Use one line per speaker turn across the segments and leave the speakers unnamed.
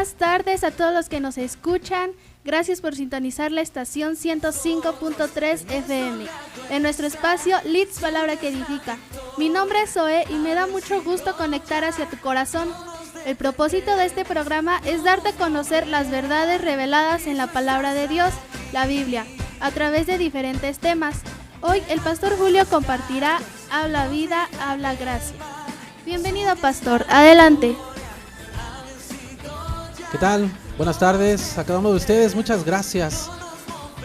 buenas tardes a todos los que nos escuchan. Gracias por sintonizar la estación 105.3 FM en nuestro espacio Leeds Palabra que Edifica. Mi nombre es Zoe y me da mucho gusto conectar hacia tu corazón. El propósito de este programa es darte a conocer las verdades reveladas en la palabra de Dios, la Biblia, a través de diferentes temas. Hoy el pastor Julio compartirá Habla vida, habla gracia. Bienvenido, pastor. Adelante.
¿Qué tal? Buenas tardes a cada uno de ustedes. Muchas gracias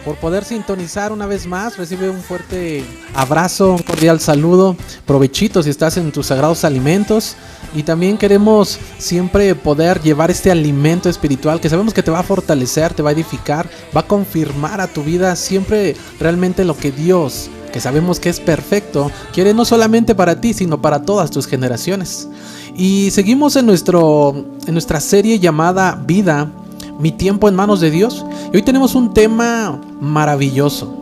por poder sintonizar una vez más. Recibe un fuerte abrazo, un cordial saludo. Provechito si estás en tus sagrados alimentos. Y también queremos siempre poder llevar este alimento espiritual que sabemos que te va a fortalecer, te va a edificar, va a confirmar a tu vida siempre realmente lo que Dios, que sabemos que es perfecto, quiere no solamente para ti, sino para todas tus generaciones. Y seguimos en nuestra serie llamada Vida, mi tiempo en manos de Dios. Y hoy tenemos un tema maravilloso,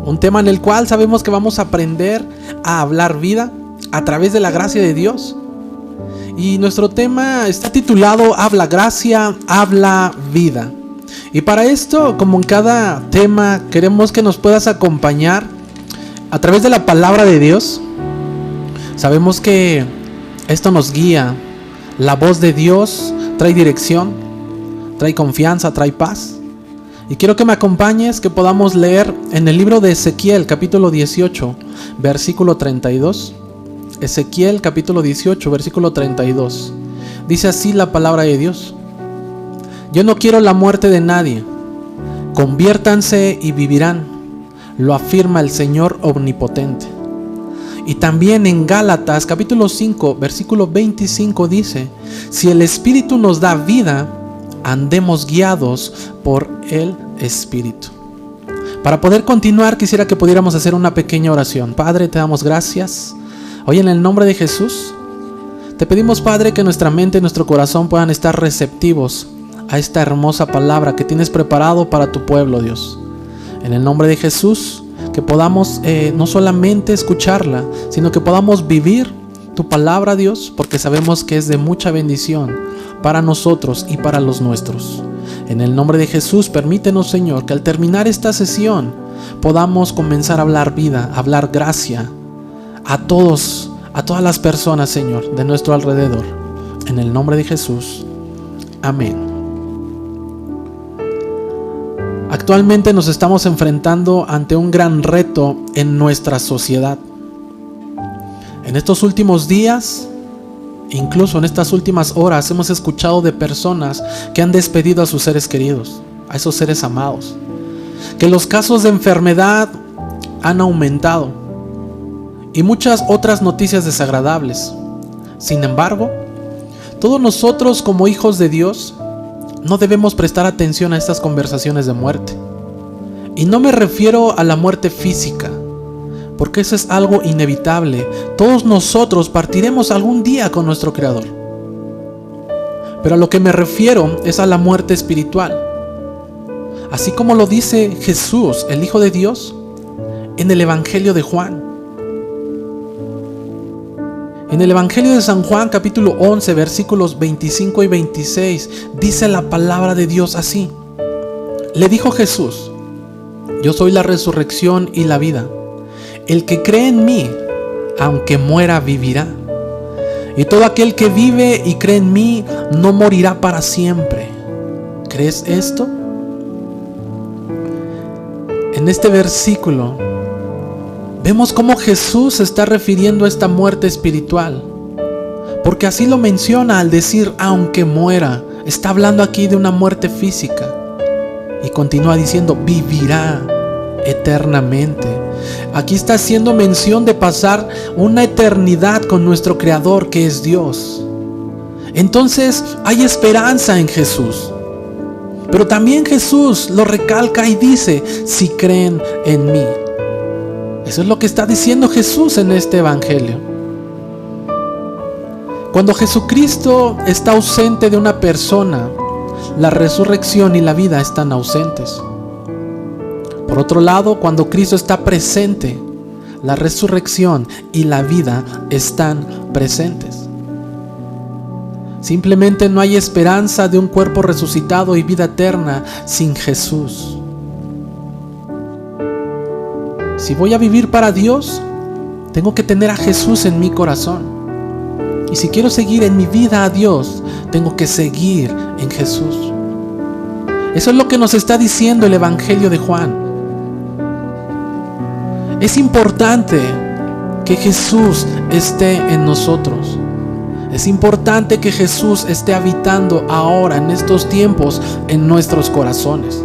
un tema en el cual sabemos que vamos a aprender a hablar vida a través de la gracia de Dios. Y nuestro tema está titulado Habla gracia, habla vida. Y para esto, como en cada tema, queremos que nos puedas acompañar a través de la palabra de Dios. Sabemos que esto nos guía. La voz de Dios trae dirección, trae confianza, trae paz. Y quiero que me acompañes, que podamos leer en el libro de Ezequiel, capítulo 18, versículo 32. Ezequiel, capítulo 18, versículo 32. Dice así la palabra de Dios: Yo no quiero la muerte de nadie. Conviértanse y vivirán. Lo afirma el Señor omnipotente. Y también en Gálatas capítulo 5 versículo 25 dice: Si el Espíritu nos da vida, andemos guiados por el Espíritu. Para poder continuar, quisiera que pudiéramos hacer una pequeña oración. Padre, te damos gracias. Hoy en el nombre de Jesús, te pedimos, Padre, que nuestra mente y nuestro corazón puedan estar receptivos a esta hermosa palabra que tienes preparado para tu pueblo, Dios. En el nombre de Jesús, que podamos no solamente escucharla, sino que podamos vivir tu palabra, Dios, porque sabemos que es de mucha bendición para nosotros y para los nuestros. En el nombre de Jesús, permítenos, Señor, que al terminar esta sesión podamos comenzar a hablar vida, a hablar gracia a todas las personas, Señor, de nuestro alrededor. En el nombre de Jesús. Amén. Actualmente nos estamos enfrentando ante un gran reto en nuestra sociedad. En estos últimos días, incluso en estas últimas horas, hemos escuchado de personas que han despedido a sus seres queridos, a esos seres amados, que los casos de enfermedad han aumentado y muchas otras noticias desagradables. Sin embargo, todos nosotros como hijos de Dios no debemos prestar atención a estas conversaciones de muerte. Y no me refiero a la muerte física, porque eso es algo inevitable. Todos nosotros partiremos algún día con nuestro Creador. Pero a lo que me refiero es a la muerte espiritual. Así como lo dice Jesús, el Hijo de Dios, en el Evangelio de Juan. En el Evangelio de San Juan, capítulo 11, versículos 25 y 26, dice la palabra de Dios así: Le dijo Jesús: Yo soy la resurrección y la vida. El que cree en mí, aunque muera, vivirá. Y todo aquel que vive y cree en mí, no morirá para siempre. ¿Crees esto? En este versículo vemos cómo Jesús se está refiriendo a esta muerte espiritual, porque así lo menciona al decir aunque muera. Está hablando aquí de una muerte física y continúa diciendo vivirá eternamente. Aquí está haciendo mención de pasar una eternidad con nuestro Creador, que es Dios. Entonces hay esperanza en Jesús. Pero también Jesús lo recalca y dice: si creen en mí. Eso es lo que está diciendo Jesús en este evangelio. Cuando Jesucristo está ausente de una persona, la resurrección y la vida están ausentes. Por otro lado, cuando Cristo está presente, la resurrección y la vida están presentes. Simplemente no hay esperanza de un cuerpo resucitado y vida eterna sin Jesús. Si voy a vivir para Dios, tengo que tener a Jesús en mi corazón. Y si quiero seguir en mi vida a Dios, tengo que seguir en Jesús. Eso es lo que nos está diciendo el Evangelio de Juan. Es importante que Jesús esté en nosotros. Es importante que Jesús esté habitando ahora, en estos tiempos, en nuestros corazones.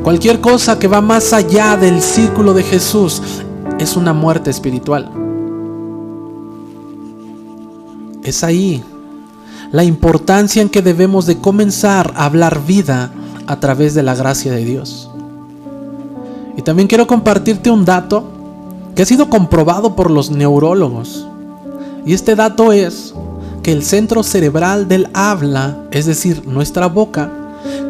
Cualquier cosa que va más allá del círculo de Jesús es una muerte espiritual. Es ahí la importancia en que debemos de comenzar a hablar vida a través de la gracia de Dios. Y también quiero compartirte un dato que ha sido comprobado por los neurólogos. Y este dato es que el centro cerebral del habla, es decir, nuestra boca,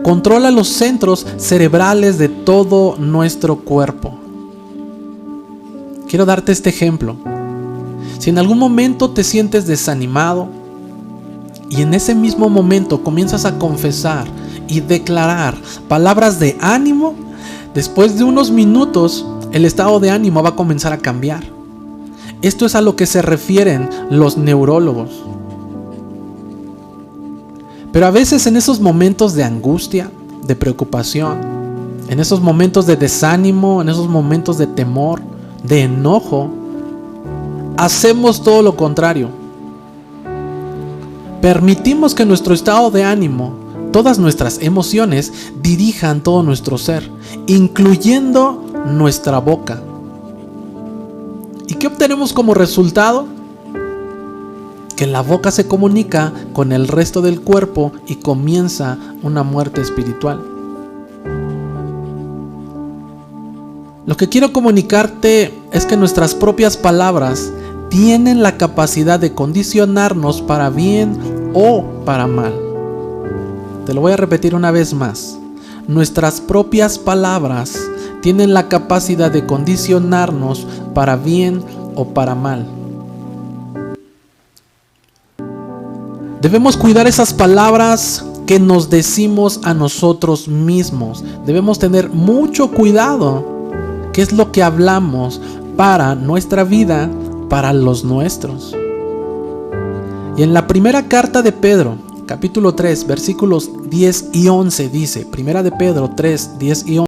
controla los centros cerebrales de todo nuestro cuerpo. Quiero darte este ejemplo. Si en algún momento te sientes desanimado y en ese mismo momento comienzas a confesar y declarar palabras de ánimo, después de unos minutos el estado de ánimo va a comenzar a cambiar. Esto es a lo que se refieren los neurólogos. Pero a veces en esos momentos de angustia, de preocupación, en esos momentos de desánimo, en esos momentos de temor, de enojo, hacemos todo lo contrario. Permitimos que nuestro estado de ánimo, todas nuestras emociones, dirijan todo nuestro ser, incluyendo nuestra boca. ¿Y qué obtenemos como resultado? Que la boca se comunica con el resto del cuerpo y comienza una muerte espiritual. Lo que quiero comunicarte es que nuestras propias palabras tienen la capacidad de condicionarnos para bien o para mal. Te lo voy a repetir una vez más. Nuestras propias palabras tienen la capacidad de condicionarnos para bien o para mal. Debemos cuidar esas palabras que nos decimos a nosotros mismos. Debemos tener mucho cuidado qué es lo que hablamos para nuestra vida, para los nuestros. Y en la primera carta de Pedro, capítulo 3, versículos 10 y 11 dice, primera de Pedro 3, 10 y 11.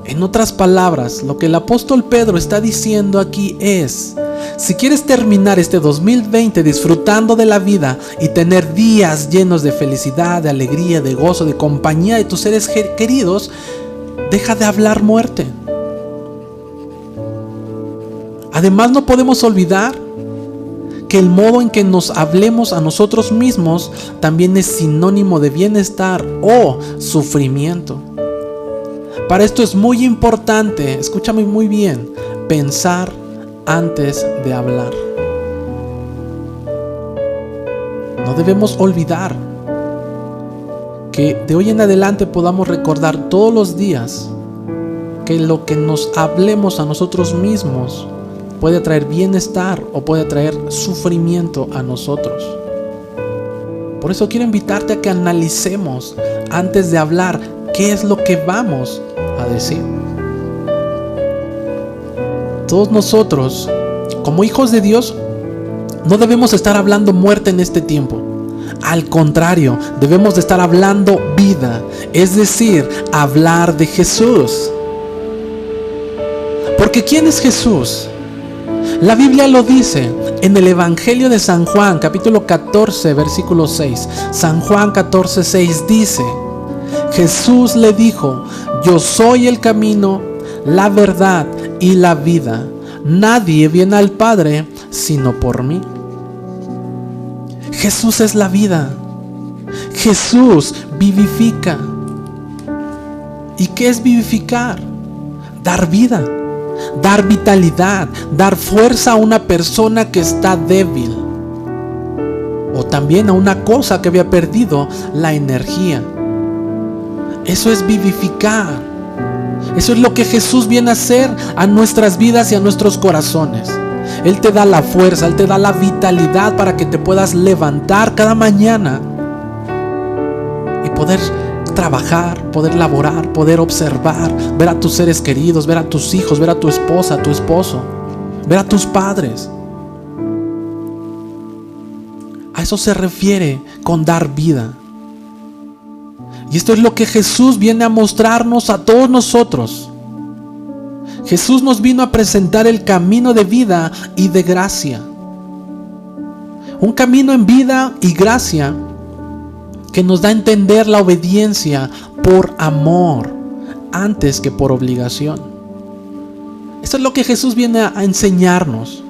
En otras palabras, lo que el apóstol Pedro está diciendo aquí es: si quieres terminar este 2020 disfrutando de la vida y tener días llenos de felicidad, de alegría, de gozo, de compañía de tus seres queridos, deja de hablar muerte. Además, no podemos olvidar que el modo en que nos hablemos a nosotros mismos también es sinónimo de bienestar o sufrimiento. Para esto es muy importante, escúchame muy bien, pensar antes de hablar. No debemos olvidar que de hoy en adelante podamos recordar todos los días que lo que nos hablemos a nosotros mismos puede traer bienestar o puede traer sufrimiento a nosotros. Por eso quiero invitarte a que analicemos antes de hablar qué es lo que vamos a decir. Todos nosotros, como hijos de Dios, no debemos estar hablando muerte en este tiempo. Al contrario, debemos de estar hablando vida, es decir, hablar de Jesús. Porque ¿quién es Jesús? La Biblia lo dice en el Evangelio de San Juan, capítulo 14, versículo 6. San Juan 14, 6 dice: Jesús le dijo: yo soy el camino, la verdad y la vida. Nadie viene al Padre sino por mí. Jesús es la vida. Jesús vivifica. ¿Y qué es vivificar? Dar vida, dar vitalidad, dar fuerza a una persona que está débil, o también a una cosa que había perdido la energía. Eso es vivificar. Eso es lo que Jesús viene a hacer a nuestras vidas y a nuestros corazones. Él te da la fuerza, Él te da la vitalidad para que te puedas levantar cada mañana y poder trabajar, poder laborar, poder observar, ver a tus seres queridos, ver a tus hijos, ver a tu esposa, a tu esposo, ver a tus padres. A eso se refiere con dar vida. Y esto es lo que Jesús viene a mostrarnos a todos nosotros. Jesús nos vino a presentar el camino de vida y de gracia. Un camino en vida y gracia que nos da a entender la obediencia por amor antes que por obligación. Esto es lo que Jesús viene a enseñarnos.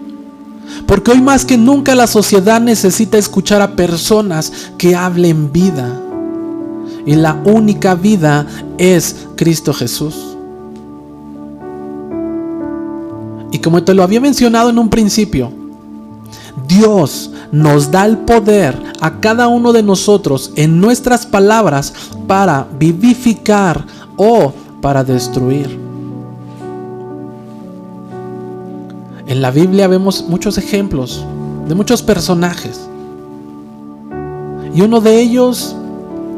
Porque hoy más que nunca la sociedad necesita escuchar a personas que hablen vida. Y la única vida es Cristo Jesús. Y como te lo había mencionado en un principio, Dios nos da el poder a cada uno de nosotros en nuestras palabras para vivificar o para destruir. En la Biblia vemos muchos ejemplos de muchos personajes. Y uno de ellos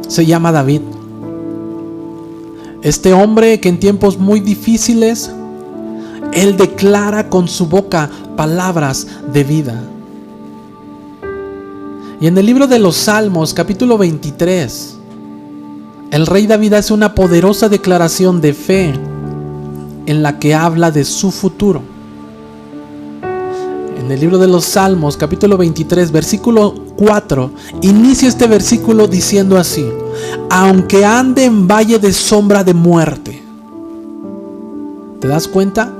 se llama David. Este hombre que en tiempos muy difíciles, él declara con su boca palabras de vida. Y en el libro de los Salmos, capítulo 23, el rey David hace una poderosa declaración de fe en la que habla de su futuro. En el libro de los Salmos, capítulo 23, versículo 4, inicia este versículo diciendo así: aunque ande en valle de sombra de muerte. ¿Te das cuenta?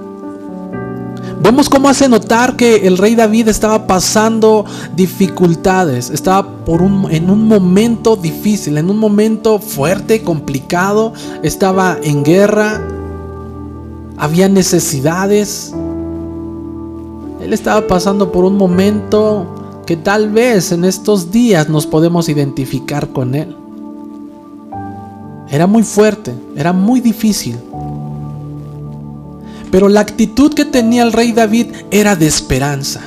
Vemos cómo hace notar que el rey David estaba pasando dificultades, estaba en un momento difícil, en un momento fuerte, complicado, estaba en guerra, había necesidades. Él estaba pasando por un momento que tal vez en estos días nos podemos identificar con él. Era muy fuerte, era muy difícil. Pero la actitud que tenía el rey David era de esperanza.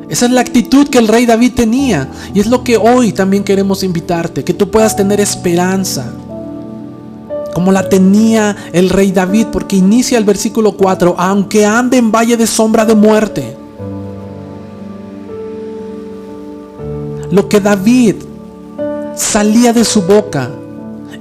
Esa es la actitud que el rey David tenía. Y es lo que hoy también queremos invitarte, que tú puedas tener esperanza como la tenía el rey David, porque inicia el versículo 4: aunque ande en valle de sombra de muerte. Lo que David salía de su boca,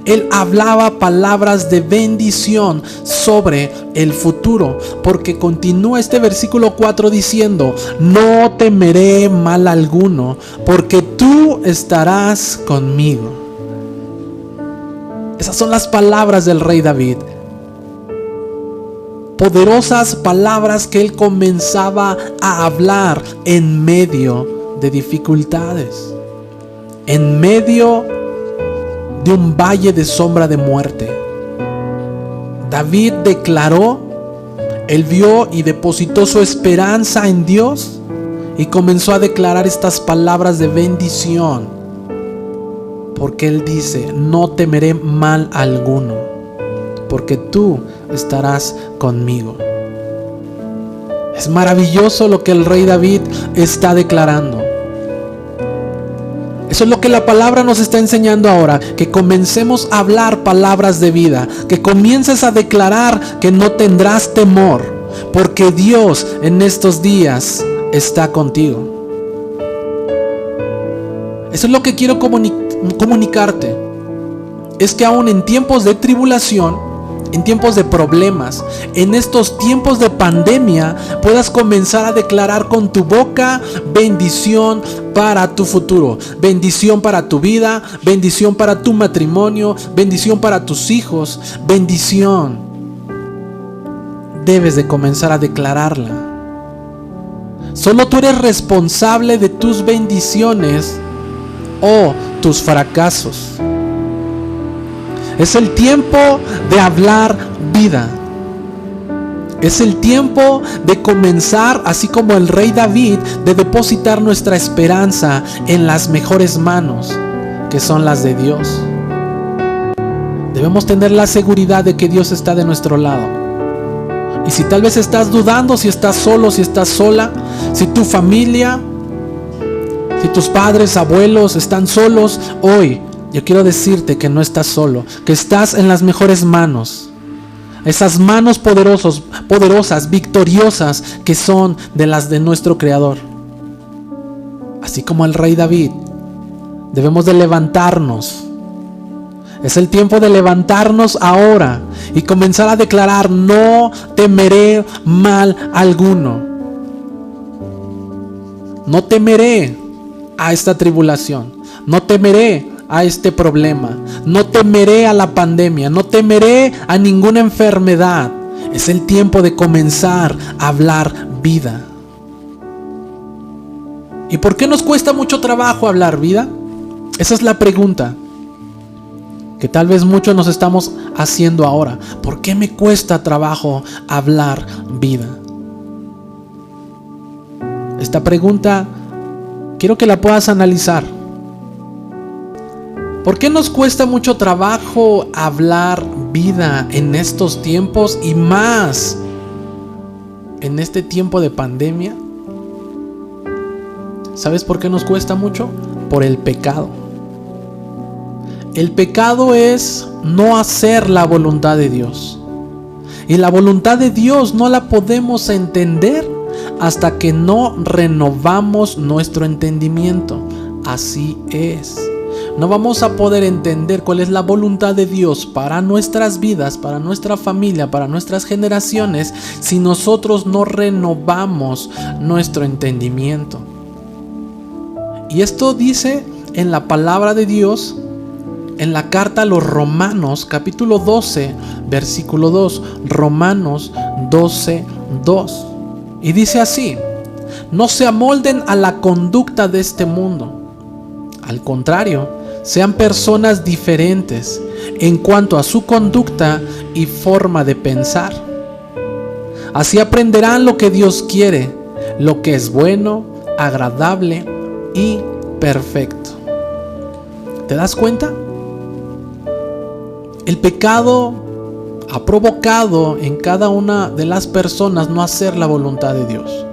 él hablaba palabras de bendición sobre el futuro, porque continúa este versículo 4 diciendo: no temeré mal alguno, porque tú estarás conmigo. Esas son las palabras del rey David. Poderosas palabras que él comenzaba a hablar en medio de dificultades, en medio de un valle de sombra de muerte. David declaró, él vio y depositó su esperanza en Dios y comenzó a declarar estas palabras de bendición. Porque él dice: no temeré mal alguno, porque tú estarás conmigo. Es maravilloso lo que el rey David está declarando. Eso es lo que la palabra nos está enseñando ahora, que comencemos a hablar palabras de vida, que comiences a declarar que no tendrás temor, porque Dios en estos días está contigo. Eso es lo que quiero comunicarte. Es que aún en tiempos de tribulación, en tiempos de problemas, en estos tiempos de pandemia, puedas comenzar a declarar con tu boca bendición para tu futuro, bendición para tu vida, bendición para tu matrimonio, bendición para tus hijos, bendición. Debes de comenzar a declararla. Solo tú eres responsable de tus bendiciones o tus fracasos. Es el tiempo de hablar vida. Es el tiempo de comenzar, así como el rey David, de depositar nuestra esperanza en las mejores manos, que son las de Dios. Debemos tener la seguridad de que Dios está de nuestro lado. Y si tal vez estás dudando si estás solo, si estás sola, si tu familia, si tus padres, abuelos están solos, hoy yo quiero decirte que no estás solo, que estás en las mejores manos. Esas manos poderosas, victoriosas, que son de las de nuestro Creador. Así como el rey David, debemos de levantarnos. Es el tiempo de levantarnos ahora y comenzar a declarar: no temeré mal alguno. No temeré a esta tribulación. No temeré a este problema. No temeré a la pandemia. No temeré a ninguna enfermedad. Es el tiempo de comenzar a hablar vida. ¿Y por qué nos cuesta mucho trabajo hablar vida? Esa es la pregunta que tal vez muchos nos estamos haciendo ahora. ¿Por qué me cuesta trabajo hablar vida? Esta pregunta quiero que la puedas analizar. ¿Por qué nos cuesta mucho trabajo hablar vida en estos tiempos y más en este tiempo de pandemia? ¿Sabes por qué nos cuesta mucho? Por el pecado. El pecado es no hacer la voluntad de Dios. Y la voluntad de Dios no la podemos entender hasta que no renovamos nuestro entendimiento. Así es. No vamos a poder entender cuál es la voluntad de Dios para nuestras vidas, para nuestra familia, para nuestras generaciones, si nosotros no renovamos nuestro entendimiento. Y esto dice en la palabra de Dios, en la carta a los Romanos, capítulo 12, versículo 2. Romanos 12, 2. Y dice así: no se amolden a la conducta de este mundo. Al contrario, sean personas diferentes en cuanto a su conducta y forma de pensar. Así aprenderán lo que Dios quiere, lo que es bueno, agradable y perfecto. ¿Te das cuenta? El pecado ha provocado en cada una de las personas no hacer la voluntad de Dios.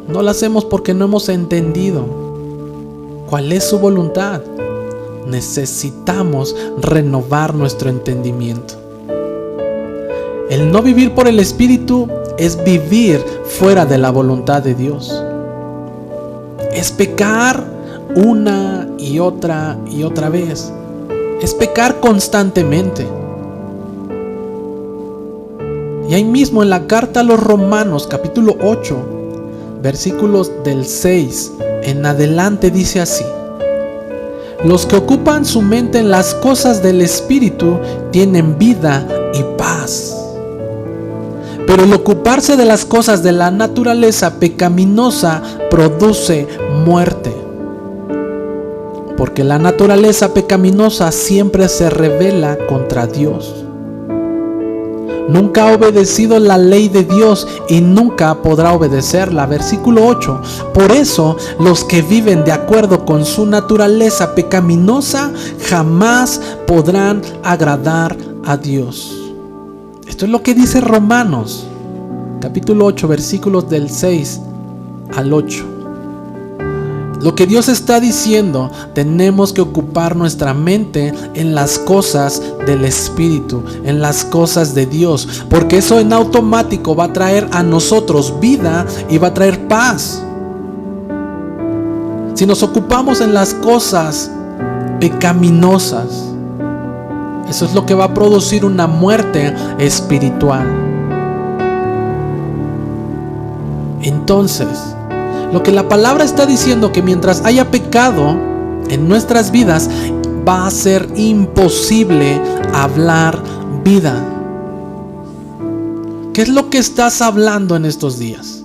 No la hacemos porque no hemos entendido cuál es su voluntad. Necesitamos renovar nuestro entendimiento. El no vivir por el Espíritu es vivir fuera de la voluntad de Dios. Es pecar una y otra vez. Es pecar constantemente. Y ahí mismo en la carta a los Romanos, capítulo 8, versículos del 6 en adelante, dice así: los que ocupan su mente en las cosas del Espíritu tienen vida y paz. Pero el ocuparse de las cosas de la naturaleza pecaminosa produce muerte. Porque la naturaleza pecaminosa siempre se rebela contra Dios. Nunca ha obedecido la ley de Dios y nunca podrá obedecerla. Versículo 8. Por eso los que viven de acuerdo con su naturaleza pecaminosa jamás podrán agradar a Dios. Esto es lo que dice Romanos, capítulo 8, versículos del 6 al 8. Lo que Dios está diciendo, tenemos que ocupar nuestra mente en las cosas del Espíritu, en las cosas de Dios, porque eso en automático va a traer a nosotros vida y va a traer paz. Si nos ocupamos en las cosas pecaminosas, eso es lo que va a producir una muerte espiritual. Entonces, lo que la palabra está diciendo, que mientras haya pecado en nuestras vidas, va a ser imposible hablar vida. ¿Qué es lo que estás hablando en estos días?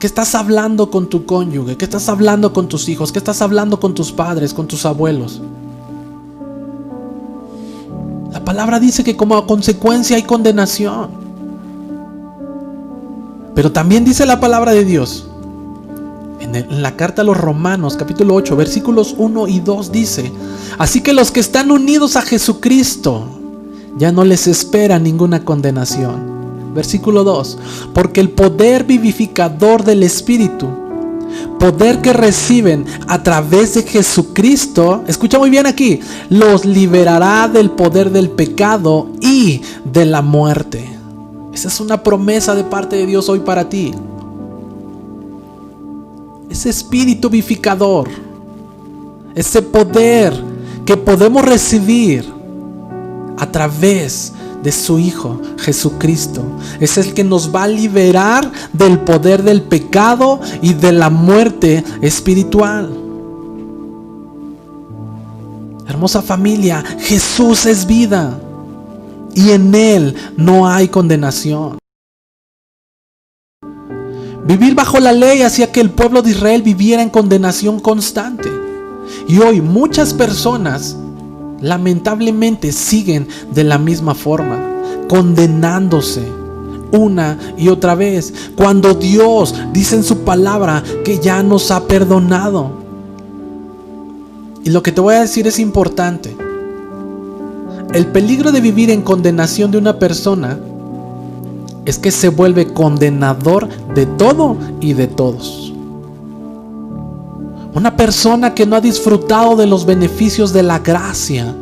¿Qué estás hablando con tu cónyuge? ¿Qué estás hablando con tus hijos? ¿Qué estás hablando con tus padres, con tus abuelos? La palabra dice que como consecuencia hay condenación. Pero también dice la palabra de Dios, en la carta a los Romanos, capítulo 8, versículos 1 y 2 dice: así que los que están unidos a Jesucristo ya no les espera ninguna condenación. Versículo 2. Porque el poder vivificador del Espíritu, poder que reciben a través de Jesucristo, escucha muy bien aquí, los liberará del poder del pecado y de la muerte. Esa es una promesa de parte de Dios hoy para ti. Ese Espíritu vivificador, ese poder que podemos recibir a través de su Hijo Jesucristo, es el que nos va a liberar del poder del pecado y de la muerte espiritual. Hermosa familia, Jesús es vida y en Él no hay condenación. Vivir bajo la ley hacía que el pueblo de Israel viviera en condenación constante. Y hoy muchas personas lamentablemente siguen de la misma forma, condenándose una y otra vez, cuando Dios dice en su palabra que ya nos ha perdonado. Y lo que te voy a decir es importante. El peligro de vivir en condenación de una persona es que se vuelve condenador de todo y de todos. Una persona que no ha disfrutado de los beneficios de la gracia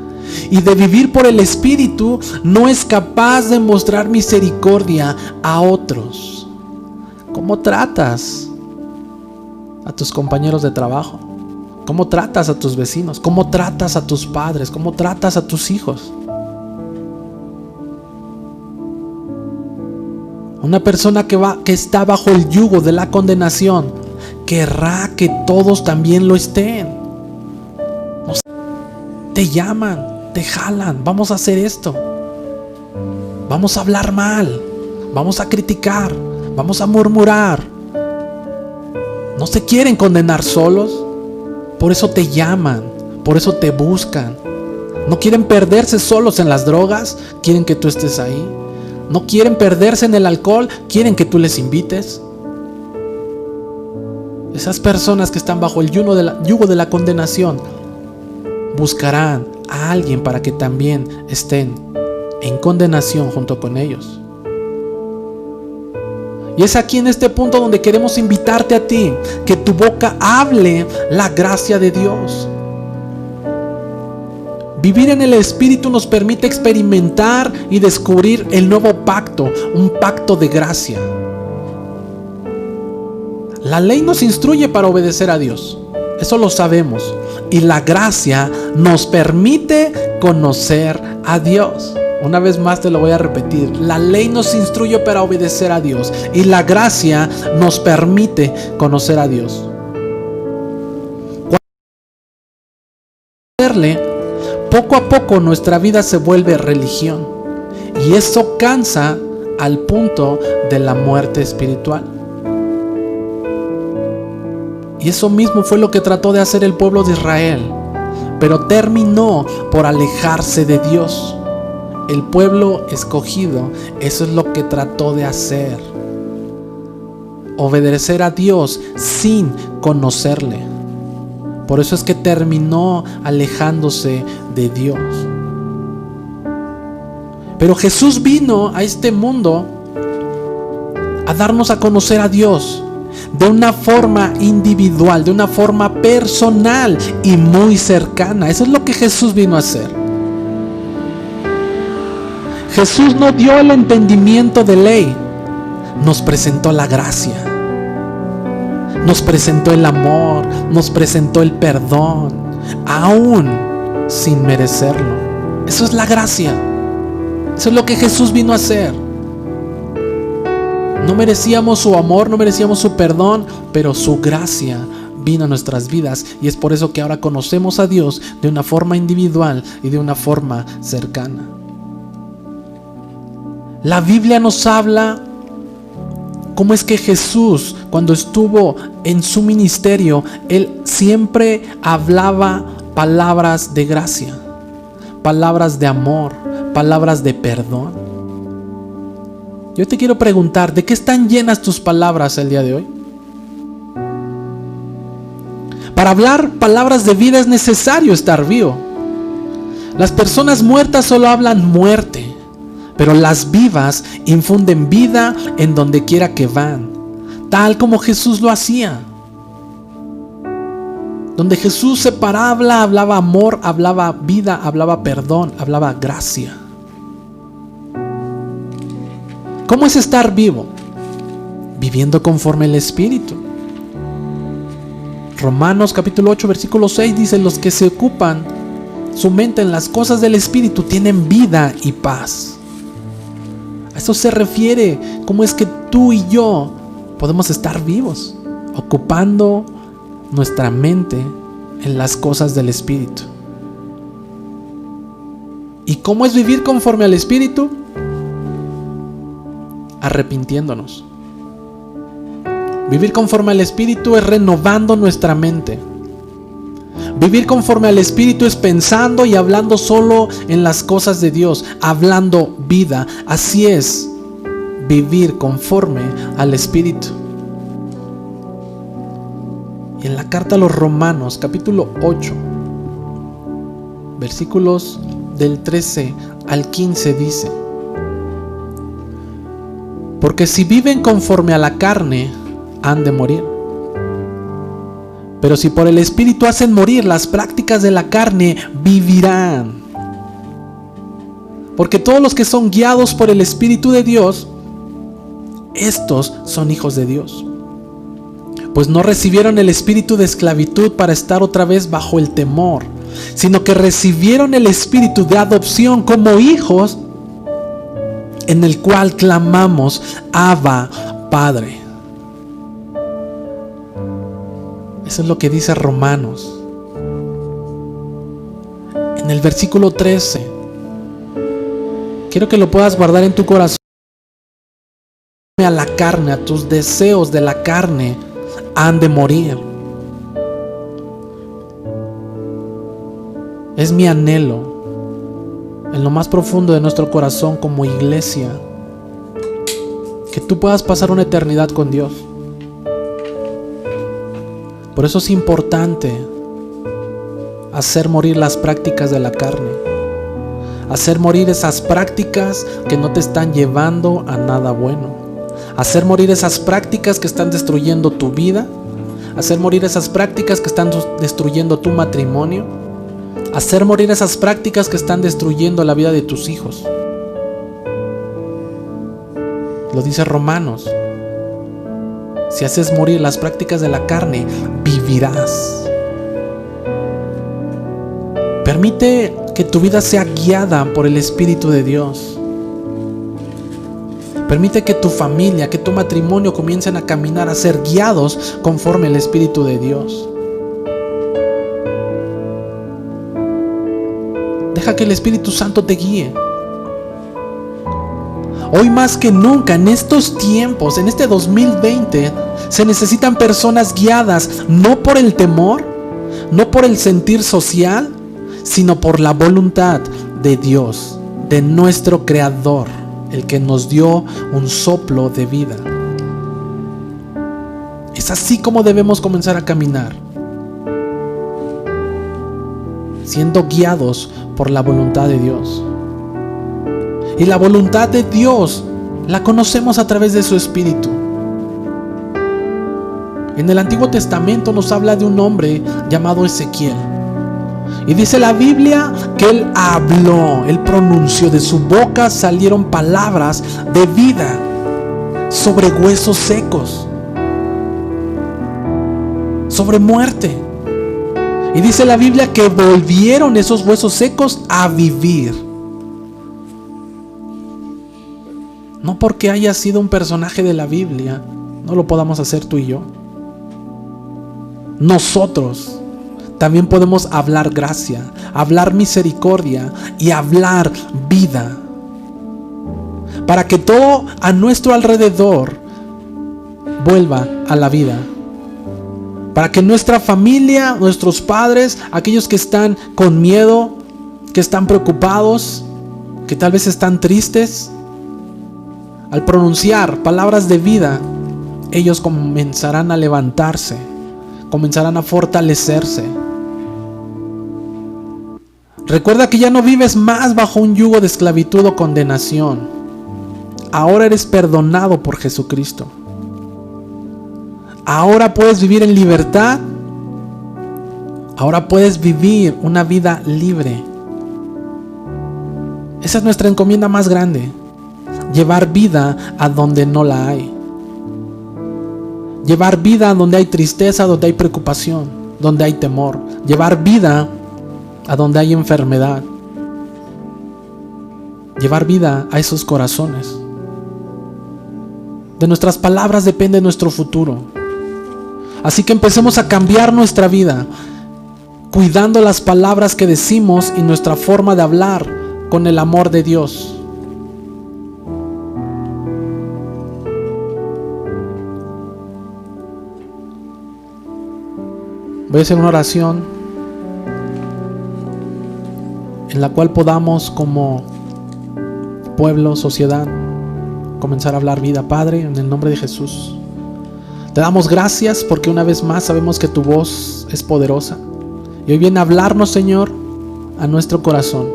y de vivir por el Espíritu no es capaz de mostrar misericordia a otros. ¿Cómo tratas a tus compañeros de trabajo? ¿Cómo tratas a tus vecinos? ¿Cómo tratas a tus padres? ¿Cómo tratas a tus hijos? Una persona que está bajo el yugo de la condenación querrá que todos también lo estén. Te llaman, te jalan, vamos a hacer esto, vamos a hablar mal, vamos a criticar, vamos a murmurar. No se quieren condenar solos, por eso te llaman, por eso te buscan. No quieren perderse solos en las drogas, quieren que tú estés ahí. No quieren perderse en el alcohol, quieren que tú les invites. Esas personas que están bajo el yugo de la condenación buscarán a alguien para que también estén en condenación junto con ellos. Y es aquí en este punto donde queremos invitarte a ti, que tu boca hable la gracia de Dios. Vivir en el Espíritu nos permite experimentar y descubrir el nuevo pacto, un pacto de gracia. La ley nos instruye para obedecer a Dios, eso lo sabemos. Y la gracia nos permite conocer a Dios. Una vez más te lo voy a repetir. La ley nos instruye para obedecer a Dios y la gracia nos permite conocer a Dios. Poco a poco nuestra vida se vuelve religión y eso cansa al punto de la muerte espiritual. Y eso mismo fue lo que trató de hacer el pueblo de Israel, pero terminó por alejarse de Dios. El pueblo escogido, eso es lo que trató de hacer: obedecer a Dios sin conocerle. Por eso es que terminó alejándose de Dios. Pero Jesús vino a este mundo a darnos a conocer a Dios de una forma individual, de una forma personal y muy cercana. Eso es lo que Jesús vino a hacer. Jesús no dio el entendimiento de ley, nos presentó la gracia. Nos presentó el amor, nos presentó el perdón, aún sin merecerlo. Eso es la gracia. Eso es lo que Jesús vino a hacer. No merecíamos su amor, no merecíamos su perdón, pero su gracia vino a nuestras vidas. Y es por eso que ahora conocemos a Dios de una forma individual y de una forma cercana. La Biblia nos habla cómo es que Jesús, cuando estuvo en su ministerio, Él siempre hablaba palabras de gracia, palabras de amor, palabras de perdón. Yo te quiero preguntar, ¿de qué están llenas tus palabras el día de hoy? Para hablar palabras de vida es necesario estar vivo. Las personas muertas solo hablan muerte, pero las vivas infunden vida en donde quiera que van, tal como Jesús lo hacía. Donde Jesús se paraba, hablaba amor, hablaba vida, hablaba perdón, hablaba gracia. ¿Cómo es estar vivo? Viviendo conforme el Espíritu. Romanos capítulo 8 versículo 6 dice: los que se ocupan su mente en las cosas del Espíritu tienen vida y paz. A eso se refiere. ¿Cómo es que tú y yo podemos estar vivos? Ocupando nuestra mente en las cosas del Espíritu. ¿Y cómo es vivir conforme al Espíritu? Arrepintiéndonos. Vivir conforme al Espíritu es renovando nuestra mente. Vivir conforme al Espíritu es pensando y hablando solo en las cosas de Dios, hablando vida. Así es vivir conforme al Espíritu. Y en la carta a los Romanos, capítulo 8, versículos del 13 al 15 dice: porque si viven conforme a la carne, han de morir. Pero si por el Espíritu hacen morir las prácticas de la carne, vivirán. Porque todos los que son guiados por el Espíritu de Dios, estos son hijos de Dios. Pues no recibieron el espíritu de esclavitud para estar otra vez bajo el temor, sino que recibieron el espíritu de adopción como hijos, en el cual clamamos: Abba, Padre. Eso es lo que dice Romanos. En el versículo 13, quiero que lo puedas guardar en tu corazón. A la carne, a tus deseos de la carne han de morir. Es mi anhelo en lo más profundo de nuestro corazón como iglesia que tú puedas pasar una eternidad con Dios. Por eso es importante hacer morir las prácticas de la carne, hacer morir esas prácticas que no te están llevando a nada bueno, hacer morir esas prácticas que están destruyendo tu vida, hacer morir esas prácticas que están destruyendo tu matrimonio, hacer morir esas prácticas que están destruyendo la vida de tus hijos. Lo dice Romanos: si haces morir las prácticas de la carne, vivirás. Permite que tu vida sea guiada por el Espíritu de Dios. Permite que tu familia, que tu matrimonio comiencen a caminar, a ser guiados conforme el Espíritu de Dios. Deja que el Espíritu Santo te guíe. Hoy más que nunca, en estos tiempos, en este 2020, se necesitan personas guiadas no por el temor, no por el sentir social, sino por la voluntad de Dios, de nuestro Creador, el que nos dio un soplo de vida. Es así como debemos comenzar a caminar, siendo guiados por la voluntad de Dios. Y la voluntad de Dios la conocemos a través de su Espíritu. En el Antiguo Testamento nos habla de un hombre llamado Ezequiel. Y dice la Biblia que él habló, él pronunció, de su boca salieron palabras de vida sobre huesos secos, sobre muerte. Y dice la Biblia que volvieron esos huesos secos a vivir. No porque haya sido un personaje de la Biblia, no lo podamos hacer tú y yo. Nosotros también podemos hablar gracia, hablar misericordia y hablar vida, para que todo a nuestro alrededor vuelva a la vida. Para que nuestra familia, nuestros padres, aquellos que están con miedo, que están preocupados, que tal vez están tristes, al pronunciar palabras de vida, ellos comenzarán a levantarse, comenzarán a fortalecerse. Recuerda que ya no vives más bajo un yugo de esclavitud o condenación. Ahora eres perdonado por Jesucristo. Ahora puedes vivir en libertad. Ahora puedes vivir una vida libre. Esa es nuestra encomienda más grande. Llevar vida a donde no la hay. Llevar vida a donde hay tristeza, donde hay preocupación, donde hay temor. Llevar vida a donde hay enfermedad. Llevar vida a esos corazones. De nuestras palabras depende nuestro futuro. Así que empecemos a cambiar nuestra vida, cuidando las palabras que decimos y nuestra forma de hablar con el amor de Dios. Voy a hacer una oración en la cual podamos, como pueblo, sociedad, comenzar a hablar vida. Padre, en el nombre de Jesús, te damos gracias porque una vez más sabemos que tu voz es poderosa. Y hoy viene a hablarnos, Señor, a nuestro corazón.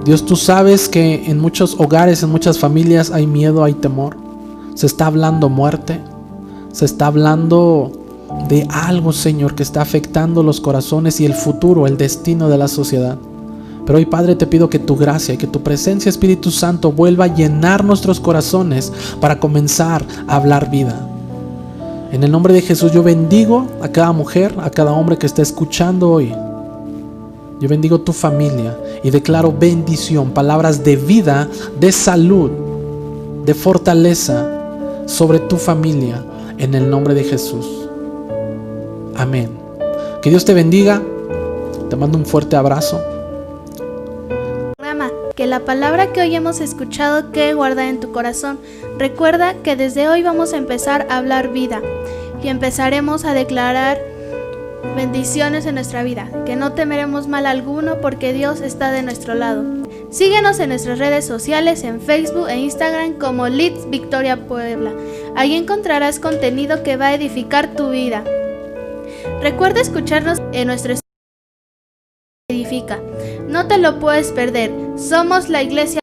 Dios, tú sabes que en muchos hogares, en muchas familias hay miedo, hay temor. Se está hablando muerte. Se está hablando de algo, Señor, que está afectando los corazones y el futuro, el destino de la sociedad. Pero hoy, Padre, te pido que tu gracia y que tu presencia, Espíritu Santo, vuelva a llenar nuestros corazones para comenzar a hablar vida. En el nombre de Jesús yo bendigo a cada mujer, a cada hombre que está escuchando hoy. Yo bendigo tu familia y declaro bendición, palabras de vida, de salud, de fortaleza sobre tu familia, en el nombre de Jesús. Amén. Que Dios te bendiga. Te mando un fuerte abrazo.
Que la palabra que hoy hemos escuchado quede guardada en tu corazón. Recuerda que desde hoy vamos a empezar a hablar vida y empezaremos a declarar bendiciones en nuestra vida, que no temeremos mal alguno porque Dios está de nuestro lado. Síguenos en nuestras redes sociales, en Facebook e Instagram como Leeds Victoria Puebla. Ahí encontrarás contenido que va a edificar tu vida. Recuerda escucharnos en nuestro Edifica. No te lo puedes perder. Somos la iglesia